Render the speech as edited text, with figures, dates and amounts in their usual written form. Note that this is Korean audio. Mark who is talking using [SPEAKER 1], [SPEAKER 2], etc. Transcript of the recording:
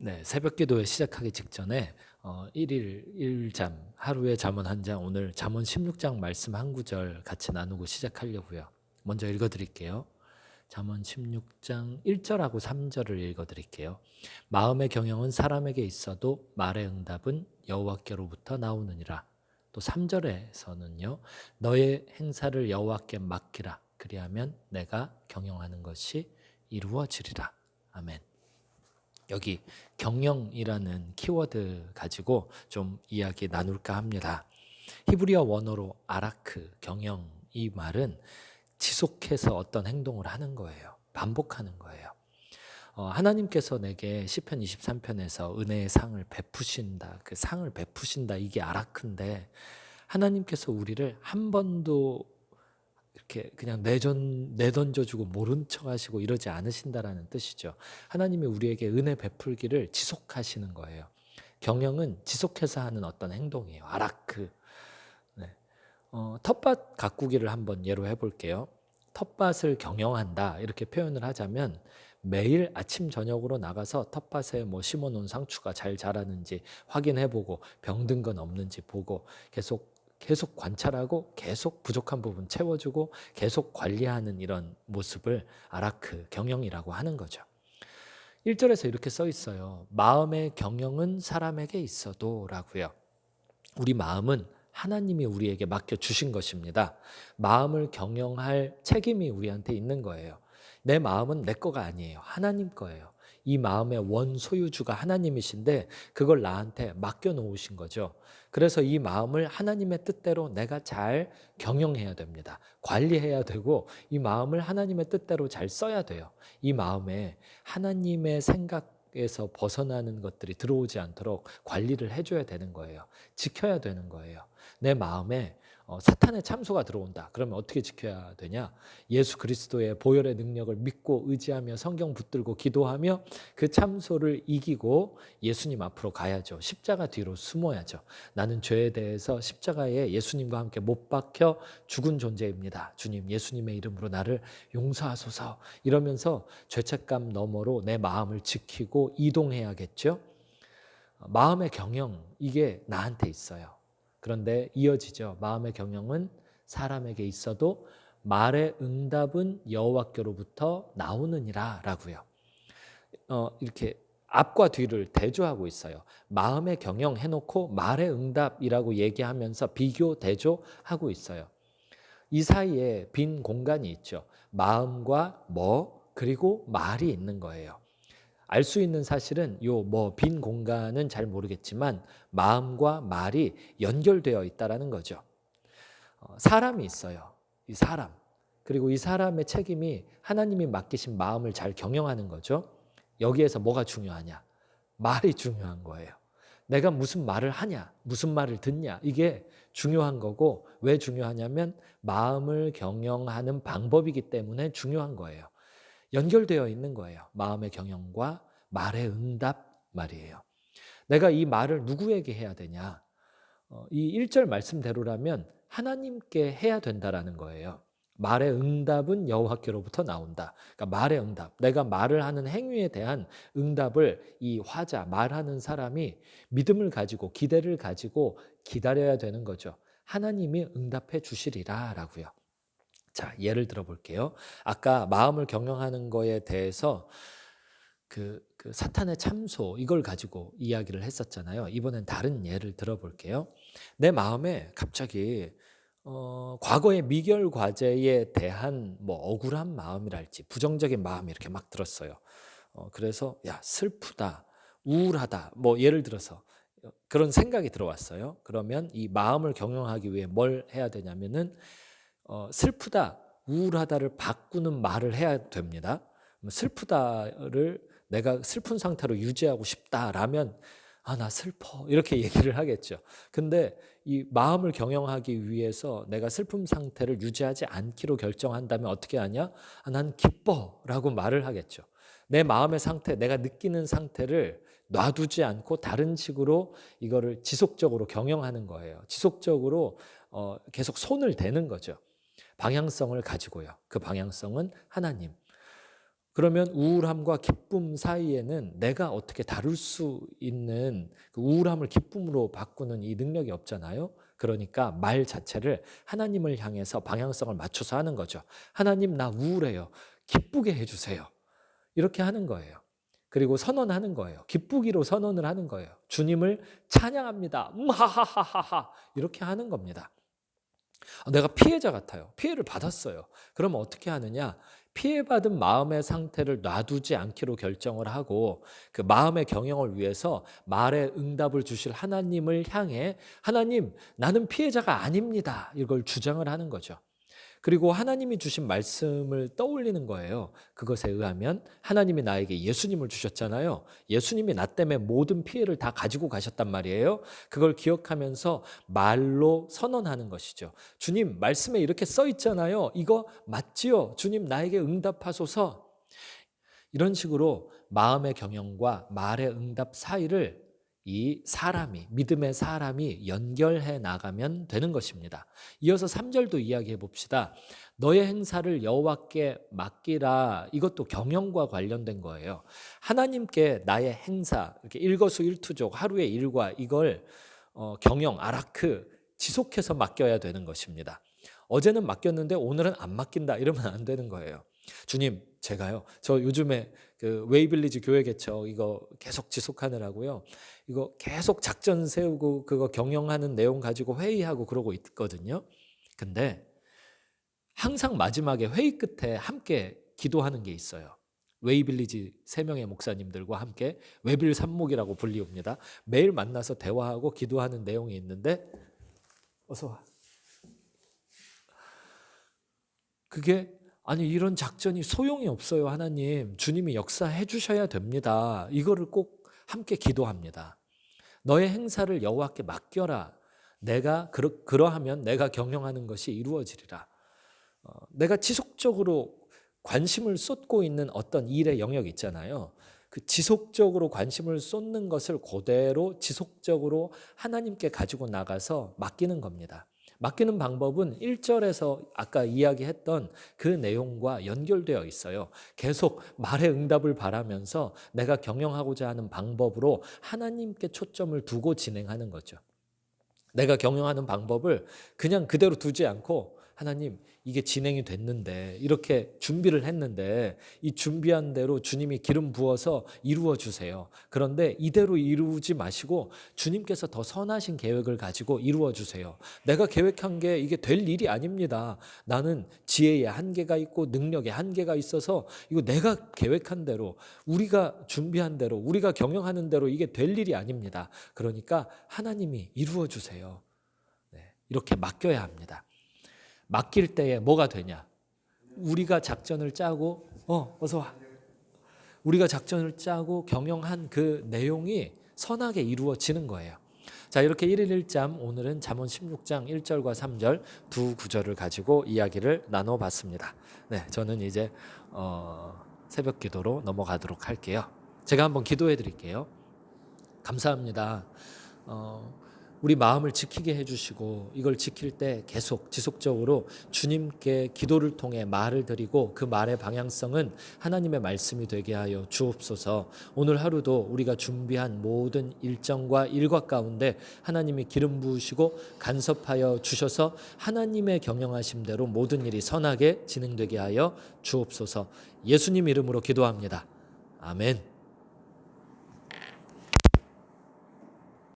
[SPEAKER 1] 네, 새벽 기도회 시작하기 직전에 일일 일잠, 하루에 잠언 한 장, 오늘 잠언 16장 말씀 한 구절 같이 나누고 시작하려고요. 먼저 읽어드릴게요. 잠언 16장 1절하고 3절을 읽어드릴게요. 마음의 경영은 사람에게 있어도 말의 응답은 여호와께로부터 나오느니라. 또 3절에서는요. 너의 행사를 여호와께 맡기라. 그리하면 내가 경영하는 것이 이루어지리라. 아멘. 여기 경영이라는 키워드 가지고 좀 이야기 나눌까 합니다. 히브리어 원어로 아라크, 경영, 이 말은 지속해서 어떤 행동을 하는 거예요. 반복하는 거예요. 하나님께서 내게 시편 23편에서 은혜의 상을 베푸신다. 그 상을 베푸신다. 이게 아라크인데 하나님께서 우리를 한 번도 이렇게 그냥 내던져주고 모른 척 하시고 이러지 않으신다라는 뜻이죠. 하나님이 우리에게 은혜 베풀기를 지속하시는 거예요. 경영은 지속해서 하는 어떤 행동이에요. 아라크. 네. 텃밭 가꾸기를 한번 예로 해볼게요. 텃밭을 경영한다 이렇게 표현을 하자면 매일 아침 저녁으로 나가서 텃밭에 뭐 심어놓은 상추가 잘 자라는지 확인해보고 병든 건 없는지 보고 계속 관찰하고 계속 부족한 부분 채워주고 계속 관리하는 이런 모습을 아라크 경영이라고 하는 거죠. 1절에서 이렇게 써 있어요. 마음의 경영은 사람에게 있어도 라고요. 우리 마음은 하나님이 우리에게 맡겨주신 것입니다. 마음을 경영할 책임이 우리한테 있는 거예요. 내 마음은 내 거가 아니에요. 하나님 거예요. 이 마음의 원소유주가 하나님이신데 그걸 나한테 맡겨놓으신 거죠. 그래서 이 마음을 하나님의 뜻대로 내가 잘 경영해야 됩니다. 관리해야 되고 이 마음을 하나님의 뜻대로 잘 써야 돼요. 이 마음에 하나님의 생각에서 벗어나는 것들이 들어오지 않도록 관리를 해줘야 되는 거예요. 지켜야 되는 거예요. 내 마음에 사탄의 참소가 들어온다. 그러면 어떻게 지켜야 되냐? 예수 그리스도의 보혈의 능력을 믿고 의지하며 성경 붙들고 기도하며 그 참소를 이기고 예수님 앞으로 가야죠. 십자가 뒤로 숨어야죠. 나는 죄에 대해서 십자가에 예수님과 함께 못 박혀 죽은 존재입니다. 주님, 예수님의 이름으로 나를 용서하소서. 이러면서 죄책감 너머로 내 마음을 지키고 이동해야겠죠. 마음의 경영, 이게 나한테 있어요. 그런데 이어지죠. 마음의 경영은 사람에게 있어도 말의 응답은 여호와께로부터 나오느니라 라고요. 이렇게 앞과 뒤를 대조하고 있어요. 마음의 경영 해놓고 말의 응답이라고 얘기하면서 비교 대조하고 있어요. 이 사이에 빈 공간이 있죠. 마음과 그리고 말이 있는 거예요. 알 수 있는 사실은 요 빈 공간은 잘 모르겠지만 마음과 말이 연결되어 있다라는 거죠. 사람이 있어요. 이 사람. 그리고 이 사람의 책임이 하나님이 맡기신 마음을 잘 경영하는 거죠. 여기에서 뭐가 중요하냐? 말이 중요한 거예요. 내가 무슨 말을 하냐? 무슨 말을 듣냐? 이게 중요한 거고 왜 중요하냐면 마음을 경영하는 방법이기 때문에 중요한 거예요. 연결되어 있는 거예요. 마음의 경영과 말의 응답 말이에요. 내가 이 말을 누구에게 해야 되냐? 이 1절 말씀대로라면 하나님께 해야 된다라는 거예요. 말의 응답은 여호와께로부터 나온다. 그러니까 말의 응답, 내가 말을 하는 행위에 대한 응답을 이 화자, 말하는 사람이 믿음을 가지고 기대를 가지고 기다려야 되는 거죠. 하나님이 응답해 주시리라라고요. 자, 예를 들어 볼게요. 아까 마음을 경영하는 거에 대해서 그 사탄의 참소 이걸 가지고 이야기를 했었잖아요. 이번엔 다른 예를 들어 볼게요. 내 마음에 갑자기 과거의 미결 과제에 대한 뭐 억울한 마음이랄지 부정적인 마음이 이렇게 막 들었어요. 그래서 야, 슬프다, 우울하다, 뭐 예를 들어서 그런 생각이 들어왔어요. 그러면 이 마음을 경영하기 위해 뭘 해야 되냐면은 슬프다, 우울하다를 바꾸는 말을 해야 됩니다. 슬프다를 내가 슬픈 상태로 유지하고 싶다라면 나 슬퍼 이렇게 얘기를 하겠죠. 근데 이 마음을 경영하기 위해서 내가 슬픔 상태를 유지하지 않기로 결정한다면 어떻게 하냐? 난 기뻐라고 말을 하겠죠. 내 마음의 상태, 내가 느끼는 상태를 놔두지 않고 다른 식으로 이거를 지속적으로 경영하는 거예요. 지속적으로 계속 손을 대는 거죠. 방향성을 가지고요. 그 방향성은 하나님. 그러면 우울함과 기쁨 사이에는 내가 어떻게 다룰 수 있는 그 우울함을 기쁨으로 바꾸는 이 능력이 없잖아요. 그러니까 말 자체를 하나님을 향해서 방향성을 맞춰서 하는 거죠. 하나님, 나 우울해요. 기쁘게 해주세요. 이렇게 하는 거예요. 그리고 선언하는 거예요. 기쁘기로 선언을 하는 거예요. 주님을 찬양합니다. 하하하하하 이렇게 하는 겁니다. 내가 피해자 같아요. 피해를 받았어요. 그러면 어떻게 하느냐? 피해받은 마음의 상태를 놔두지 않기로 결정을 하고 그 마음의 경영을 위해서 말의 응답을 주실 하나님을 향해 하나님, 나는 피해자가 아닙니다. 이걸 주장을 하는 거죠. 그리고 하나님이 주신 말씀을 떠올리는 거예요. 그것에 의하면 하나님이 나에게 예수님을 주셨잖아요. 예수님이 나 때문에 모든 피해를 다 가지고 가셨단 말이에요. 그걸 기억하면서 말로 선언하는 것이죠. 주님, 말씀에 이렇게 써 있잖아요. 이거 맞지요? 주님, 나에게 응답하소서. 이런 식으로 마음의 경영과 말의 응답 사이를 이 사람이, 믿음의 사람이 연결해 나가면 되는 것입니다. 이어서 3절도 이야기해 봅시다. 너의 행사를 여호와께 맡기라. 이것도 경영과 관련된 거예요. 하나님께 나의 행사, 이렇게 일거수일투족 하루의 일과 이걸 경영, 아라크 지속해서 맡겨야 되는 것입니다. 어제는 맡겼는데 오늘은 안 맡긴다 이러면 안 되는 거예요. 주님, 제가요. 저 요즘에 그 웨이빌리지 교회 개척 이거 계속 지속하느라고요. 이거 계속 작전 세우고 그거 경영하는 내용 가지고 회의하고 그러고 있거든요. 근데 항상 마지막에 회의 끝에 함께 기도하는 게 있어요. 웨이빌리지 3명의 목사님들과 함께 웨빌 산목이라고 불리웁니다. 매일 만나서 대화하고 기도하는 내용이 있는데 어서 와. 그게 아니 이런 작전이 소용이 없어요. 하나님, 주님이 역사해 주셔야 됩니다. 이거를 꼭 함께 기도합니다. 너의 행사를 여호와께 맡겨라. 내가 그러하면 내가 경영하는 것이 이루어지리라. 내가 지속적으로 관심을 쏟고 있는 어떤 일의 영역 있잖아요. 그 지속적으로 관심을 쏟는 것을 그대로 지속적으로 하나님께 가지고 나가서 맡기는 겁니다. 맡기는 방법은 1절에서 아까 이야기했던 그 내용과 연결되어 있어요. 계속 말의 응답을 바라면서 내가 경영하고자 하는 방법으로 하나님께 초점을 두고 진행하는 거죠. 내가 경영하는 방법을 그냥 그대로 두지 않고 하나님, 이게 진행이 됐는데 이렇게 준비를 했는데 이 준비한 대로 주님이 기름 부어서 이루어 주세요. 그런데 이대로 이루지 마시고 주님께서 더 선하신 계획을 가지고 이루어 주세요. 내가 계획한 게 이게 될 일이 아닙니다. 나는 지혜의 한계가 있고 능력의 한계가 있어서 이거 내가 계획한 대로 우리가 준비한 대로 우리가 경영하는 대로 이게 될 일이 아닙니다. 그러니까 하나님이 이루어 주세요. 이렇게 맡겨야 합니다. 맡길 때에 뭐가 되냐? 우리가 작전을 짜고 어서 와. 우리가 작전을 짜고 경영한 그 내용이 선하게 이루어지는 거예요. 자, 이렇게 1일 1잠 오늘은 잠언 16장 1절과 3절 두 구절을 가지고 이야기를 나눠봤습니다. 네, 저는 이제 새벽 기도로 넘어가도록 할게요. 제가 한번 기도해 드릴게요. 감사합니다. 우리 마음을 지키게 해주시고 이걸 지킬 때 계속 지속적으로 주님께 기도를 통해 말을 드리고 그 말의 방향성은 하나님의 말씀이 되게 하여 주옵소서. 오늘 하루도 우리가 준비한 모든 일정과 일과 가운데 하나님이 기름 부으시고 간섭하여 주셔서 하나님의 경영하심대로 모든 일이 선하게 진행되게 하여 주옵소서. 예수님 이름으로 기도합니다. 아멘.